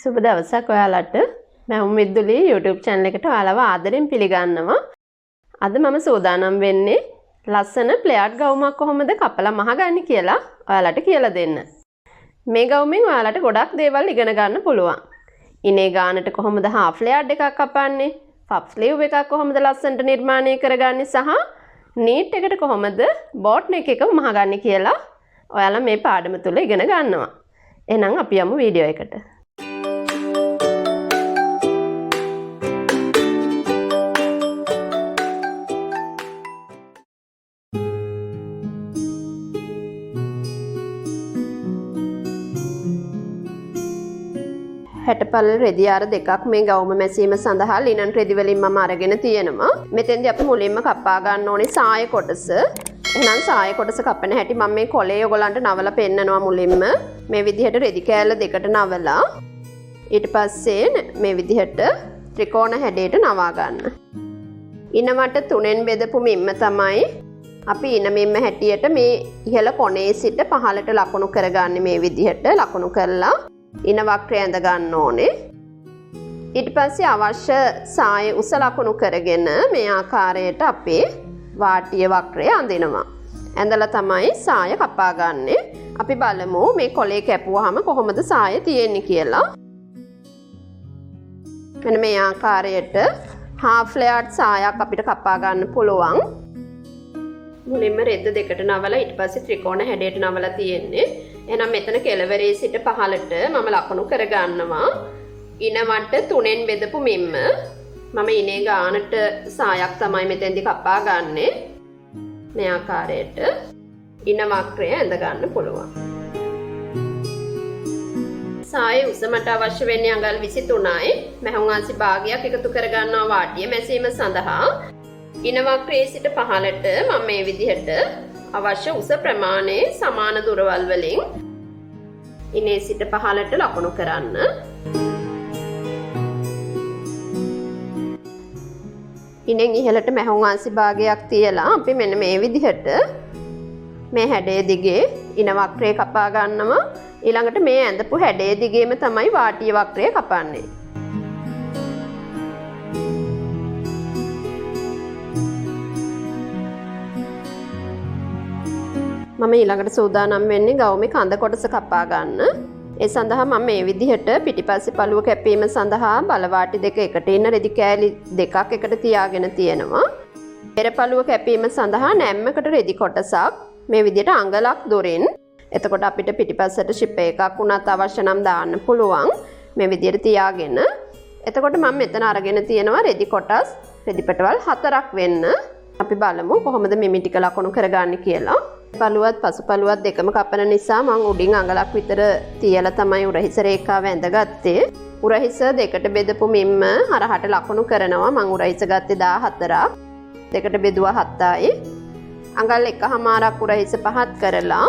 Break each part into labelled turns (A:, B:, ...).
A: සුබ දවසක් ඔයාලට මම දුලී YouTube channel එකට ඔයාලව ආදරෙන් පිළිගන්නවා. අද මම සූදානම් වෙන්නේ ලස්සන ප්ලේයර් ගවුමක් කොහොමද කපලා මහගන්නේ කියලා ඔයාලට කියලා දෙන්න. මේ ගවුමෙන් ඔයාලට ගොඩක් දේවල් ඉගෙන ගන්න පුළුවන්. ඉනේ ගානට කොහොමද half layered එකක් කපන්නේ, puff sleeve එකක් කොහොමද ලස්සනට නිර්මාණය කරගන්නේ සහ knit එකට කොහොමද bot neck එක මහගන්නේ කියලා ඔයාලා මේ පාඩම තුල ඉගෙන ගන්නවා. එහෙනම් අපි යමු වීඩියෝ එකට. හැටපල් රෙදි ආර දෙකක් මේ ගවුම මැසීම සඳහා ලිනන් රෙදි වලින් මම අරගෙන තියෙනවා. මෙතෙන්දී අපි මුලින්ම කපා ගන්න ඕනේ සාය කොටස. එහෙනම් සාය කොටස කපන හැටි මම මේ කොලේ ඔයගලන්ට නවලා පෙන්නනවා මුලින්ම. මේ විදිහට රෙදි කෑල්ල දෙකට නවලා ඊට පස්සේ මේ විදිහට ත්‍රිකෝණ හැඩයට නවා ගන්න. ඉනවට තුනෙන් බෙදපු මිම්ම තමයි අපි ඉන මිම්ම හැටියට මේ ඉහළ කොනේ සිට පහළට ලකුණු කරගන්නේ මේ විදිහට ලකුණු කරලා ඉන වක්‍රය ඇඳ ගන්න ඕනේ. ඊට පස්සේ අවශ්‍ය සාය උස ලකුණු කරගෙන මේ ආකාරයට අපේ වාටිය වක්‍රය අඳිනවා. ඇඳලා තමයි සාය කපා ගන්නෙ. අපි බලමු මේ කොලේ කැපුවාම කොහොමද සාය තියෙන්නේ කියලා. මෙන්න මේ ආකාරයට half layered සායක් අපිට කපා ගන්න පුළුවන්. මුලින්ම රෙද්ද දෙකට නවලා ඊට පස්සේ ත්‍රිකෝණ හැඩයට නවලා තියෙන්නේ. එහෙනම් මෙතන කෙළවරේ සිට පහළට මම ලකුණු කර ගන්නවා. ඉනවට තුනෙන් බෙදපු මිම්ම මම ඉනේ ගානට සායක් තමයි මෙතෙන්දි කපා ගන්නෙ. මේ ආකාරයට ඉන වක්‍රය ඇඳ ගන්න පුළුවන්. සායේ උස මට අවශ්‍ය වෙන්නේ අඟල් 23යි. මහුම් අංශි භාගයක් එකතු කර ගන්නවා වාටිය මැසීම සඳහා. ඉන වක්‍රයේ සිට පහළට මම මේ විදිහට අවශ්‍ය උස ප්‍රමාණයේ සමාන දුරවල් වලින් ඉනේ සිට පහළට ලකුණු කරන්න. ඉනෙන් ඉහළට මහුම් අංශි භාගයක් තියලා අපි මෙන්න මේ විදිහට මේ හැඩය දිගේ ඉන වක්‍රය කපා ගන්නවා. ඊළඟට මේ ඇඳපු හැඩය දිගේම තමයි වාටිය වක්‍රය කපන්නේ. මම ඊළඟට සූදානම් වෙන්නේ ගවුමේ කඳ කොටස කපා ගන්න. ඒ සඳහා මම මේ විදිහට පිටිපස්සේ පළුව කැපීම සඳහා බලවාටි දෙක එකට ඉන්න රෙදි කෑලි දෙකක් එකට තියාගෙන තියෙනවා. පෙර පළුව කැපීම සඳහා නැම්මකට රෙදි කොටසක් මේ විදිහට අඟලක් දුරින්. එතකොට අපිට පිටිපස්සට ෂිප් එකක් උනත් අවශ්‍ය නම් දාන්න පුළුවන්. මේ විදිහට තියාගෙන. එතකොට මම මෙතන අරගෙන තියෙනවා රෙදි කොටස් රෙදි පැටවල් 4ක් වෙන්න. අපි බලමු කොහොමද මිමි ටික ලකුණු කරගන්නේ කියලා. පළුවත් පසු පළුවත් දෙකම කපන නිසා මම උඩින් අඟලක් විතර තියලා තමයි උරහිස රේඛාව ඇඳගත්තේ. උරහිස දෙකට බෙදපු මිම්ම හරහට ලකුණු කරනවා. මම උරහිස ගත්තේ 14ක්. දෙකට බෙදුවා 7යි. අඟල් 1/2ක් උරහිස පහත් කරලා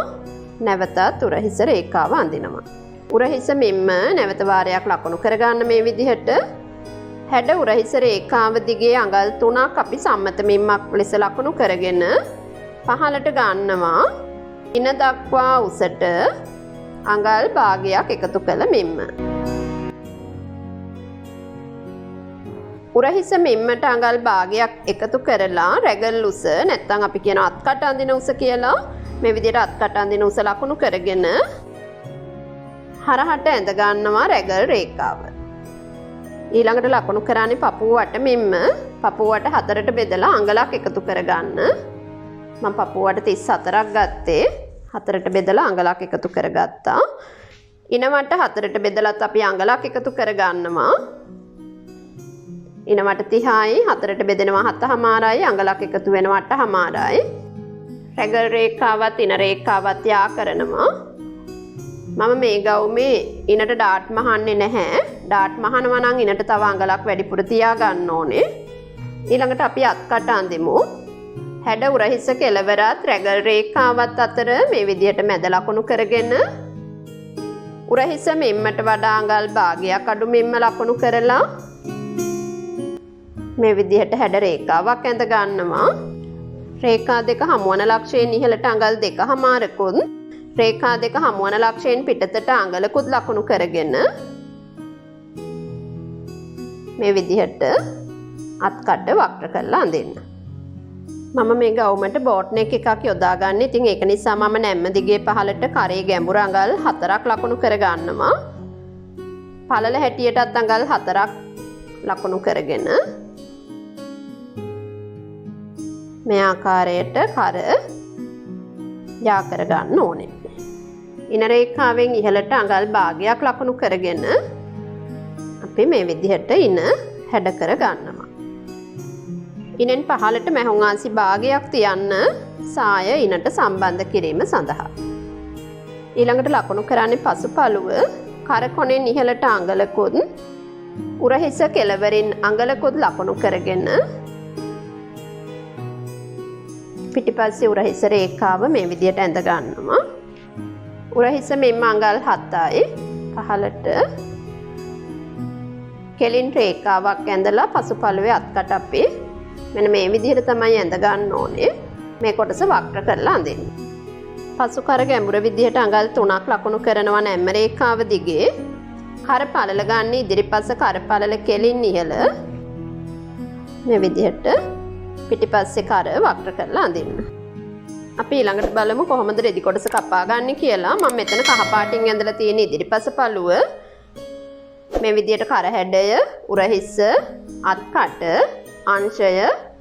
A: නැවතත් උරහිස රේඛාව අඳිනවා. උරහිස මිම්ම නැවත වාරයක් ලකුණු කරගන්න මේ විදිහට. හැඩ උරහිස රේඛාව දිගේ අඟල් 3ක් අපි සම්මත මිම්මක් ලෙස ලකුණු කරගෙන පහළට ගන්නවා. ඉන දක්වා උසට අඟල් භාගයක් එකතු කළ මිම්ම. උරහිස මිම්මට අඟල් භාගයක් එකතු කරලා රැගල් උස නැත්නම් අපි කියන අත්කට අඳින උස කියලා මේ විදිහට අත්කට අඳින උස ලකුණු කරගෙන හරහට ඇඳ ගන්නවා රැගල් රේඛාව. ඊළඟට ලකුණු කරන්නේ පපුව වට මිම්ම. පපුව වට 4ට බෙදලා අඟලක් එකතු කරගන්න. මම පපුවට 34ක් ගත්තේ. 4ට බෙදලා අඟලක් එකතු කරගත්තා. ඉනවට 4ට බෙදලත් අපි අඟලක් එකතු කරගන්නවා. ඉනවට 30යි 4ට බෙදෙනවා 7/2යි අඟලක් එකතු වෙනවා 8/2යි. රැගල් රේඛාවත් ඉන රේඛාවත් යා කරනවා. මම මේ ගවුමේ ඉනට ඩාට් මහන්නේ නැහැ. ඩාට් මහනවා නම් ඉනට තව අඟලක් වැඩිපුර තියා ගන්න ඕනේ. ඊළඟට අපි අත්කට අඳිමු. හැඩ උරහිස කෙළවරත් රැගල් රේඛාවත් අතර මේ විදිහට මැද ලකුණු කරගෙන උරහිස මෙම්මට වඩා අඟල් භාගයක් අඩු මෙම්ම ලකුණු කරලා මේ විදිහට හැඩ රේඛාවක් ඇඳ ගන්නවා. රේඛා දෙක හමුවන ලක්ෂයෙන් ඉහළට අඟල් 2/2කුත් රේඛා දෙක හමුවන ලක්ෂයෙන් පිටතට අඟලකුත් ලකුණු කරගෙන මේ විදිහට අත් කඩ වක්‍ර කරලා අඳින්න. මම මේ ගවුමට බෝට්නෙක් එකක් යොදා ගන්න. ඉතින් ඒක නිසා මම නැම්ම දිගේ පහළට කරේ ගැඹුර අඟල් 4ක් ලකුණු කර ගන්නවා. පළල හැටියටත් අඟල් 4ක් ලකුණු කරගෙන මේ ආකාරයට කර යා කර ගන්න ඕනේ. ඉන රේඛාවෙන් ඉහළට අඟල් භාගයක් ලකුණු කරගෙන අපි මේ විදිහට ඉන හැඩ කර ගන්නවා. ඉනෙන් පහළට මැහුම්ආසි භාගයක් තියන්න සාය ඉනට සම්බන්ධ කිරීම සඳහා. ඊළඟට ලකුණු කරන්නේ පසුපළුව කර කොනෙන් ඉහළට අඟලකුත් උරහිස කෙළවරින් අඟලකුත් ලකුණු කරගෙන පිටිපස්සේ උරහිස රේඛාව මේ විදිහට ඇඳ ගන්නවා. උරහිස මෙන්න අඟල් 7යි පහළට කෙලින් රේඛාවක් ඇඳලා පසුපළුවේ අත්කට අපි මෙන්න මේ විදිහට තමයි ඇඳ ගන්න ඕනේ. මේ කොටස වක්‍ර කරලා අඳින්න. පසු කර ගැඹුර විදිහට අඟල් 3ක් ලකුණු කරනවා නැම්ම රේඛාව දිගේ. කර පළල ගන්න ඉදිරිපස කර පළල කෙලින් ඉහළ මේ විදිහට පිටිපස්සේ කර වක්‍ර කරලා අඳින්න. අපි ඊළඟට බලමු කොහොමද රෙදි කොටස කපා ගන්න කියලා. මම මෙතන කහ පාටින් ඇඳලා තියෙන ඉදිරිපස පළුව මේ විදිහට කර හැඩය, උරහිස, අත්කට, අංශය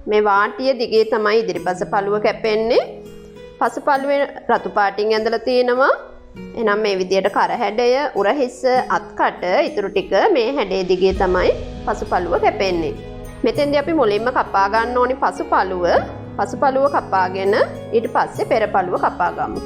A: මේ වාටිය දිගේ තමයි ඉදිරිපස පළුව කැපෙන්නේ. පසු පළුවේ රතු පාටින් ඇඳලා තියෙනවා. එහෙනම් මේ විදිහට කර හැඩය, උරහිස, අත්කට ඉතුරු ටික මේ හැඩයේ දිගේ තමයි පසු පළුව කැපෙන්නේ. මෙතෙන්දී අපි මුලින්ම කපා ගන්න ඕනි පසු පළුව. පසු පළුව කපාගෙන ඊට පස්සේ පෙර පළුව කපා ගමු.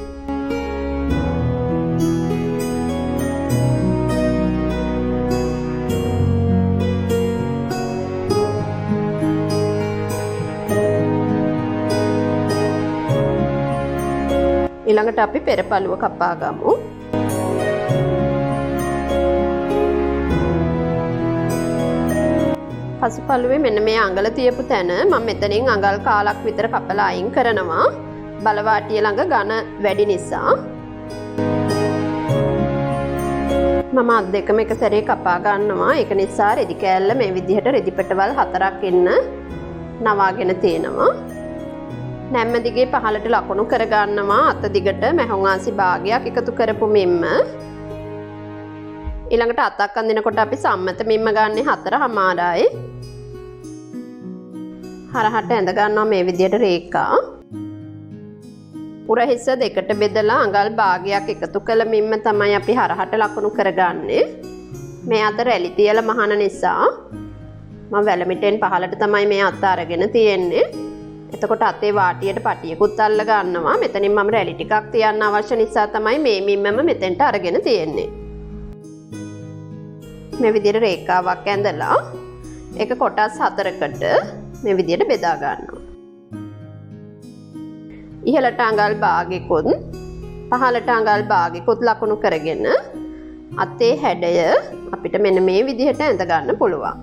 A: ඊළඟට අපි පෙර පළුව කපා ගමු. පසු පළුවේ මෙන්න මේ අඟල තියපු තැන මම මෙතනින් අඟල් කාලක් විතර කපලා අයින් කරනවා. බලවාටිය ළඟ ඝන වැඩි නිසා. මම අත් දෙකම එක සැරේ කපා ගන්නවා. ඒක නිසා රෙදි කෑල්ල මේ විදිහට රෙදි පෙටවල් 4ක් ඉන්න නවාගෙන තියෙනවා. නැම්ම දිගේ පහළට ලකුණු කර ගන්නවා. අත දිගට මැහුම්ආසි භාගයක් එකතු කරපු මෙම්ම. ඊළඟට අතක් අඳිනකොට අපි සම්මත මෙම්ම ගන්නේ 4:00යි. හරහට ඇඳ ගන්නවා මේ විදිහට රේඛා. උරහිස දෙකට බෙදලා අඟල් භාගයක් එකතු කළ මෙම්ම තමයි අපි හරහට ලකුණු කරගන්නේ. මේ අත රැලි තියලා මහන නිසා මම වැලමිටෙන් පහළට තමයි මේ අත අරගෙන තියෙන්නේ. එතකොට අතේ වාටියට පටියකුත් අල්ල ගන්නවා. මෙතනින් මම රැලි ටිකක් තියන්න අවශ්‍ය නිසා තමයි මේ මෙම්මම මෙතෙන්ට අරගෙන තියෙන්නේ. මේ විදිහට රේඛාවක් ඇඳලා ඒක කොටස් 4කට මේ විදිහට බෙදා ගන්නවා. ඉහළට අඟල් භාගයකුත් පහළට අඟල් භාගයකුත් ලකුණු කරගෙන අතේ හැඩය අපිට මෙන්න මේ විදිහට ඇඳ ගන්න පුළුවන්.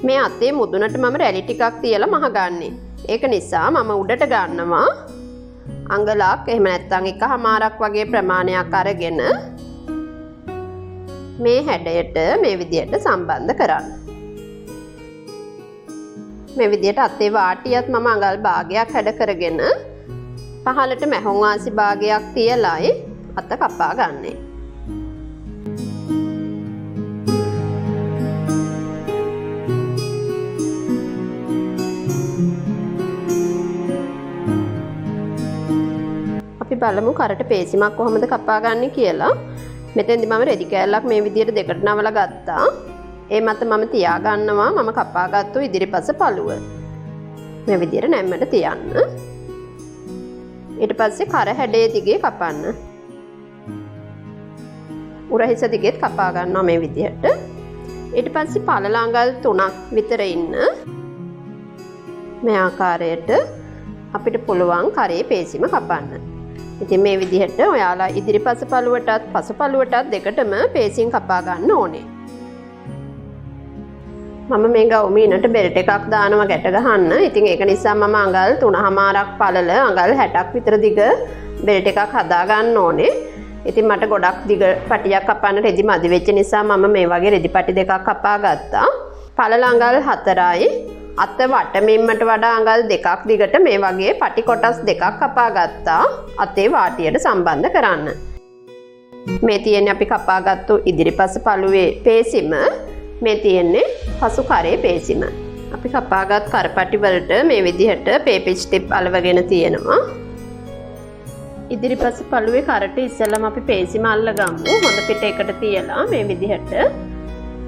A: මේ අතේ මුදුනට මම රැලි ටිකක් තියලා මහගන්නේ. ඒක නිසා මම උඩට ගන්නවා අඟලක් එහෙම නැත්නම් 1/2ක් වගේ ප්‍රමාණයක් අරගෙන මේ හැඩයට මේ විදිහට සම්බන්ධ කරන්න. මේ විදිහට අතේ වාටියත් මම අඟල් භාගයක් හැඩ කරගෙන පහළට මැහුම්ආසි භාගයක් තියලායි අත කපා ගන්නෙ. අපි බලමු කරට පේසිමක් කොහොමද කපා ගන්න කියලා. මෙතෙන්දි මම රෙදි කෑල්ලක් මේ විදිහට දෙකට නවලා ගත්තා. ඒ මත මම තියා ගන්නවා මම කපාගත්තු ඉදිරිපස පළුව. මේ විදිහට නැම්මට තියන්න. ඊට පස්සේ කර හැඩයේ දිගේ කපන්න. උරහිස දිගෙත් කපා ගන්නවා මේ විදිහට. ඊට පස්සේ පළල අඟල් 3ක් විතර ඉන්න මේ ආකාරයට අපිට පුළුවන් කරේ පේසිම කපන්න. ඉතින් මේ විදිහට ඔයාලා ඉදිරිපස පළුවටත් පසු පළුවටත් දෙකටම පේසින් කපා ගන්න ඕනේ. මම මේ ගවුමීනට බෙල්ට් එකක් දානවා ගැට ගහන්න. ඉතින් ඒක නිසා මම අඟල් 3:00ක් පළල අඟල් 60ක් විතර දිග බෙල්ට් එකක් හදා ගන්න ඕනේ. ඉතින් මට ගොඩක් දිග පටියක් කපන්න රෙදි මදි වෙච්ච නිසා මම මේ වගේ රෙදි පටි දෙකක් කපා ගත්තා. පළල අඟල් 4යි. අත වටමින්මට වඩා අඟල් 2ක් දිගට මේ වගේ පටි කොටස් දෙකක් කපා ගත්තා. අතේ වාටියට සම්බන්ධ කරන්න. මේ තියෙන්නේ අපි කපාගත්තු ඉදිරිපස පළුවේ පේසිම. මේ තියෙන්නේ පසු කරේ පේසිම. අපි කපාගත් කරපටි වලට මේ විදිහට පේපිච් ටිප් අලවගෙන තියෙනවා. ඉදිරිපස පළුවේ කරට ඉස්සෙල්ලාම අපි පේසිම අල්ලගමු. හොඳ පිට එකට තියලා මේ විදිහට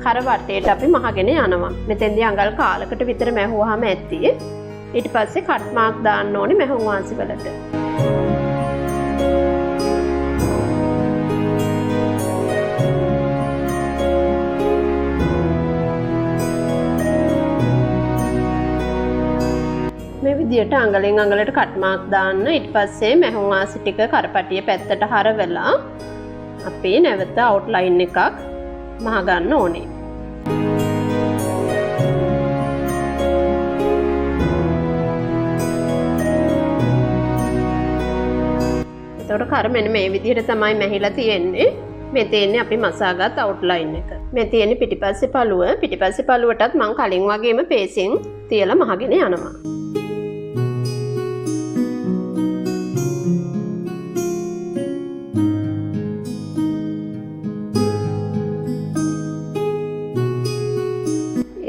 A: කර වටේට අපි මහගෙන යනවා. මෙතෙන්දී අඟල් කාලකට විතර මැහුවාම ඇති. ඊට පස්සේ කට් මාක් දාන්න ඕනේ මැහුම් වාසි වලට. මේ විදිහට අඟලෙන් අඟලට කට් මාක් දාන්න. ඊට පස්සේ මැහුම් වාසි ටික කරපටිය පැත්තට හරවලා අපි නැවත අවුට්ලයින් එකක් මහ ගන්න ඕනේ. එතකොට කර මෙන්න මේ විදිහට තමයි මැහිලා තියෙන්නේ. මේ තියෙන්නේ අපි මසාගත් අවුට්ලයින් එක. මේ තියෙන්නේ පිටිපස්සේ පළුව. පිටිපස්සේ පළුවටත් මම කලින් වගේම පේසින් තියලා මහගෙන යනවා.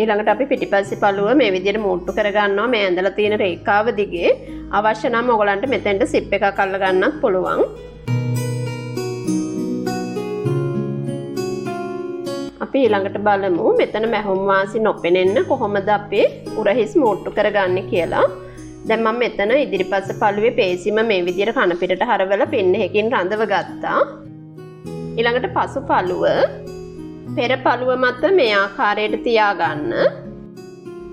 A: ඊළඟට අපි පිටිපස්සේ පළුව මේ විදිහට මූට්ටු කරගන්නවා. මේ ඇඳලා තියෙන රේඛාව දිගේ අවශ්‍ය නම් ඔයගලන්ට මෙතෙන්ට සිප් එකක් අල්ල ගන්නත් පුළුවන්. අපි ඊළඟට බලමු මෙතන මැහුම් වාසි නොපෙනෙන්න කොහොමද අපි උරහිස් මූට්ටු කරගන්නේ කියලා. දැන් මම මෙතන ඉදිරිපස්ස පළුවේ පේසිම මේ විදිහට කන පිටට හරවලා පින් එකකින් රඳව ගත්තා. ඊළඟට පසු පළුව පෙර පළුව මත මේ ආකාරයට තියාගන්න.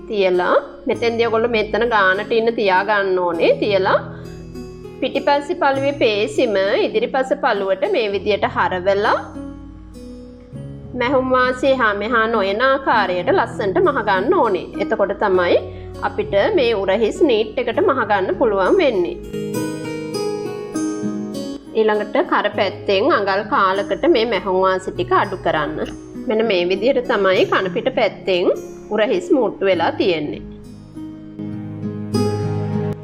A: තියලා මෙතෙන්දී ඔයගොල්ලෝ මෙතන ගානට ඉන්න තියාගන්න ඕනේ. තියලා පිටිපස්සේ පළුවේ පේසිම ඉදිරිපස්ස පළුවට මේ විදියට හරවලා මැහුම් වාසිය හා මෙහා නොයන ආකාරයට ලස්සනට මහ ගන්න ඕනේ. එතකොට තමයි අපිට මේ උරහිස් නීට් එකට මහ ගන්න පුළුවන් වෙන්නේ. ඊළඟට කර පැත්තෙන් අඟල් කාලකට මේ මැහුම් වාසි ටික අඩු කරන්න. මෙන්න මේ විදිහට තමයි කන පිට පැත්තෙන් උරහිස් මූට්ටු වෙලා තියෙන්නේ.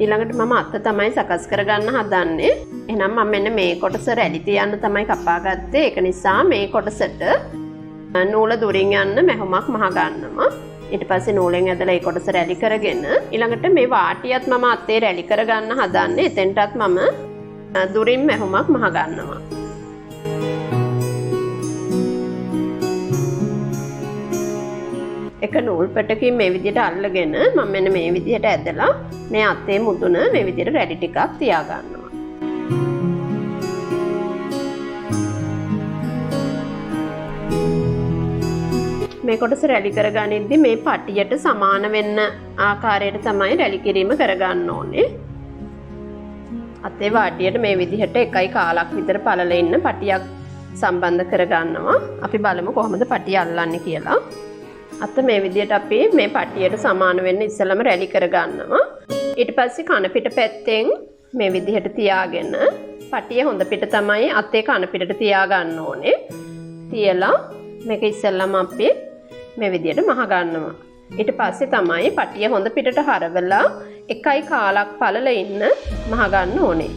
A: ඊළඟට මම අත තමයි සකස් කරගන්න හදන්නේ. එහෙනම් මම මෙන්න මේ කොටස රැලි තියන්න තමයි කපාගත්තේ. ඒක නිසා මේ කොටසට නූල දුරින් යන්න මැහුමක් මහ ගන්නවා. ඊට පස්සේ නූලෙන් ඇදලා ඒ කොටස රැලි කරගෙන ඊළඟට මේ වාටියත් මම අතේ රැලි කරගන්න හදන්නේ. එතෙන්ටත් මම දුරින් මැහුමක් මහ ගන්නවා. එක නූල් පටකින් මේ විදිහට අල්ලගෙන මම මෙන්න මේ විදිහට ඇදලා මේ අතේ මුදුන මේ විදිහට රැලි ටිකක් තියා ගන්නවා. මේ කොටස රැලි කරගනිද්දි මේ පටියට සමාන වෙන්න ආකාරයට තමයි රැලි කිරීම කරගන්න ඕනේ. අතේ වාටියට මේ විදිහට 1.1 විතර පළල ඉන්න පටියක් සම්බන්ධ කරගන්නවා. අපි බලමු කොහොමද පටිය අල්ලන්නේ කියලා. අත මේ විදිහට අපි මේ පටියට සමාන වෙන්න ඉස්සෙල්ලම රැලි කරගන්නවා. ඊට පස්සේ කන පිට පැත්තෙන් මේ විදිහට තියාගෙන පටිය හොඳ පිට තමයි අතේ කන පිටට තියාගන්න ඕනේ. තියලා මේක ඉස්සෙල්ලම අපි මේ විදිහට මහ ගන්නවා. ඊට පස්සේ තමයි පටිය හොඳ පිටට හරවලා 1.1 පළල ඉන්න මහ ගන්න ඕනේ.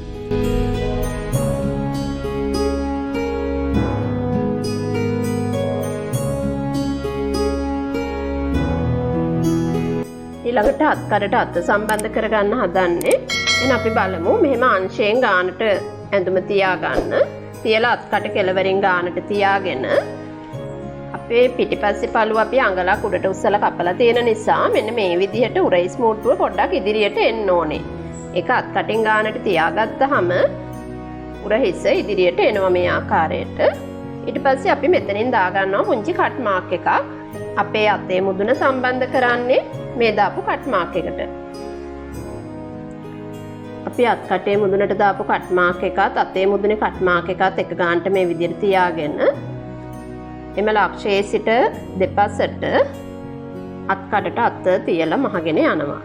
A: ඊළඟට අත්කරට අත සම්බන්ධ කරගන්න හදන්නේ. එහෙනම් අපි බලමු මෙහෙම අංශයෙන් ගානට ඇඳුම තියාගන්න. තියලා අත්කට කෙළවරින් ගානට තියාගෙන අපේ පිටිපස්සේ පළුව අපි අඟලක් උඩට උස්සලා කපලා තියෙන නිසා මෙන්න මේ විදිහට උරහිස් මූට්ටුව පොඩ්ඩක් ඉදිරියට එන්න ඕනේ. ඒක අත්කටින් ගානට තියාගත්තාම උරහිස ඉදිරියට එනවා මේ ආකාරයට. ඊට පස්සේ අපි මෙතනින් දාගන්නවා පුංචි කට් මාක් එකක්. අපේ අතේ මුදුන සම්බන්ධ කරන්නේ මේ දාපු කට් මාක් එකට. අපි අත්කටේ මුදුනට දාපු කට් මාක් එකත් අතේ මුදුනේ කට් මාක් එකත් එක ගානට මේ විදිහට තියාගෙන එම ලක්ෂයේ සිට දෙපසට අත්කඩට අත තියලා මහගෙන යනවා.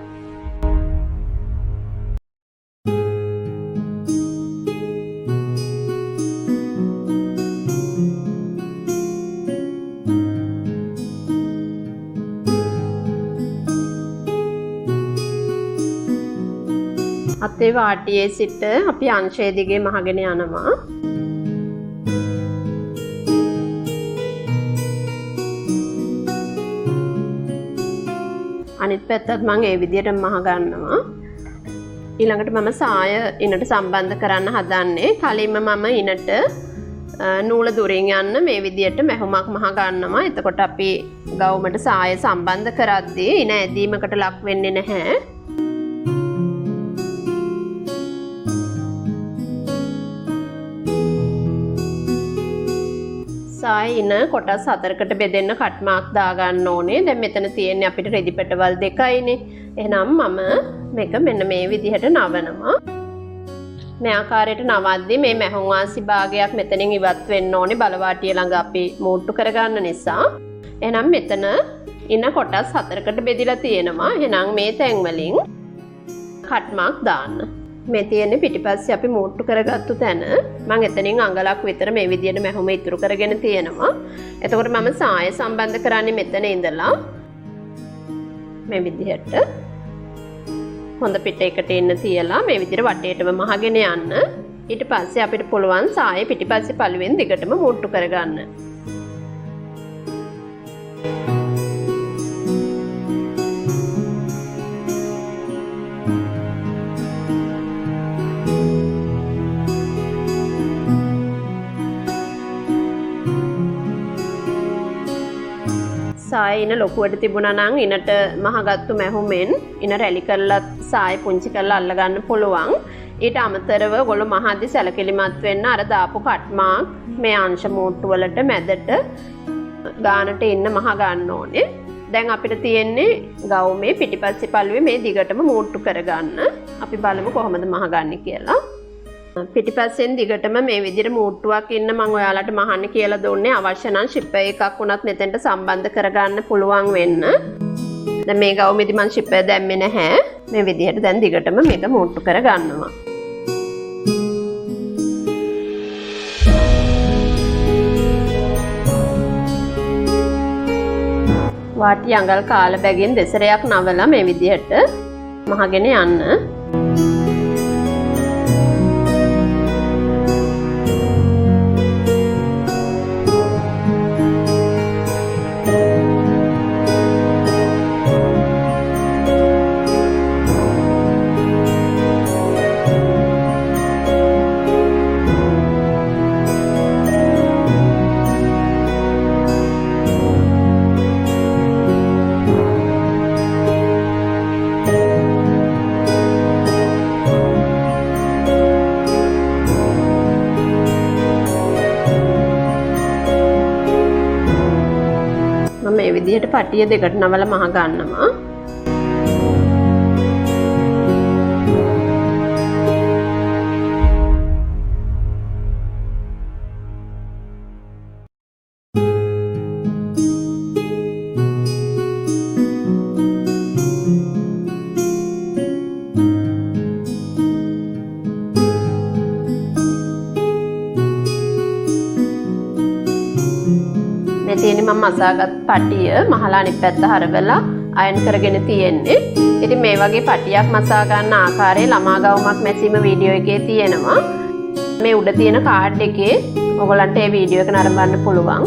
A: හස්තේ වාටියේ සිට අපි අංශය දිගේ මහගෙන යනවා. අනිත් පැත්තත් මම ඒ විදිහට මහ ගන්නවා. ඊළඟට මම සාය ඉනට සම්බන්ධ කරන්න හදන්නේ. කලින්ම මම ඉනට නූල දුරින් යන්න මේ විදිහට මැහුමක් මහ ගන්නවා. එතකොට අපි ගවුමට සාය සම්බන්ධ කරද්දී ඉන ඇදීමකට ලක් වෙන්නේ නැහැ. සාය ඉන කොටස් 4කට බෙදෙන්න කට් මාක් දාගන්න ඕනේ. දැන් මෙතන තියෙන්නේ අපිට රෙදි පෙටවල් දෙකයිනේ. එහෙනම් මම මේක මෙන්න මේ විදිහට නවනවා. මේ ආකාරයට නවද්දී මේ මැහුම් වාසි භාගයක් මෙතනින් ඉවත් වෙන්න ඕනේ. බලවාටිය ළඟ අපි මූට්ටු කරගන්න නිසා. එහෙනම් මෙතන ඉන කොටස් 4කට බෙදලා තියෙනවා. එහෙනම් මේ තැන් වලින් කට් මාක් දාන්න. මේ තියෙන්නේ පිටිපස්සේ අපි මූට්ටු කරගත්තු තැන. මම එතනින් අඟලක් විතර මේ විදිහට මැහුම ඉතුරු කරගෙන තියෙනවා. එතකොට මම සාය සම්බන්ධ කරන්නේ මෙතන ඉඳලා මේ විදිහට හොඳ පිට එකට එන්න තියලා මේ විදිහට වටේටම මහගෙන යන්න. ඊට පස්සේ අපිට පුළුවන් සාය පිටිපස්සේ පළුවෙන් දිගටම මූට්ටු කරගන්න. සාය ඉන ලොකුවට තිබුණා නම් ඉනට මහගත්තු මැහුමෙන් ඉන රැලි කරලා සාය පුංචි කරලා අල්ල ගන්න පුළුවන්. ඊට අමතරව ඔයගොල්ලෝ මහද්දි සැලකිලිමත් වෙන්න අර දාපු කට් මාක් මේ අංශ මූට්ටු වලට මැදට ගානට එන්න මහ ගන්න ඕනේ. දැන් අපිට තියෙන්නේ ගවුමේ පිටිපස්සේ පළුවේ මේ දිගටම මූට්ටු කරගන්න. අපි බලමු කොහොමද මහ ගන්න කියලා. පිටිපස්සෙන් දිගටම මේ විදිහට මූට්ටුවක් ඉන්න මම ඔයාලට මහන්න කියලා දුන්නේ. අවශ්‍ය නම් ෂිපර් එකක් වුණත් මෙතෙන්ට සම්බන්ධ කරගන්න පුළුවන් වෙන්න. දැන් මේ ගවුමේදී මම ෂිපර් දැම්මේ නැහැ. මේ විදිහට දැන් දිගටම මේක මූට්ටු කරගන්නවා. වාටි අඟල් කාල බැගින් දෙසරයක් නවලා මේ විදිහට මහගෙන යන්න. මේ විදිහට පටිය දෙකට නවල මහ ගන්නවා. මේ තියෙන්නේ මම මසාගත් පටිය මහලා අනිත් පැත්ත හරවලා අයන් කරගෙන තියෙන්නේ. ඉතින් මේ වගේ පටියක් මසා ගන්න ආකාරයේ ළමා ගවුමක් මැසීම වීඩියෝ එකේ තියෙනවා. මේ උඩ තියෙන කාඩ් එකේ ඔයගලන්ට මේ වීඩියෝ එක නරඹන්න පුළුවන්.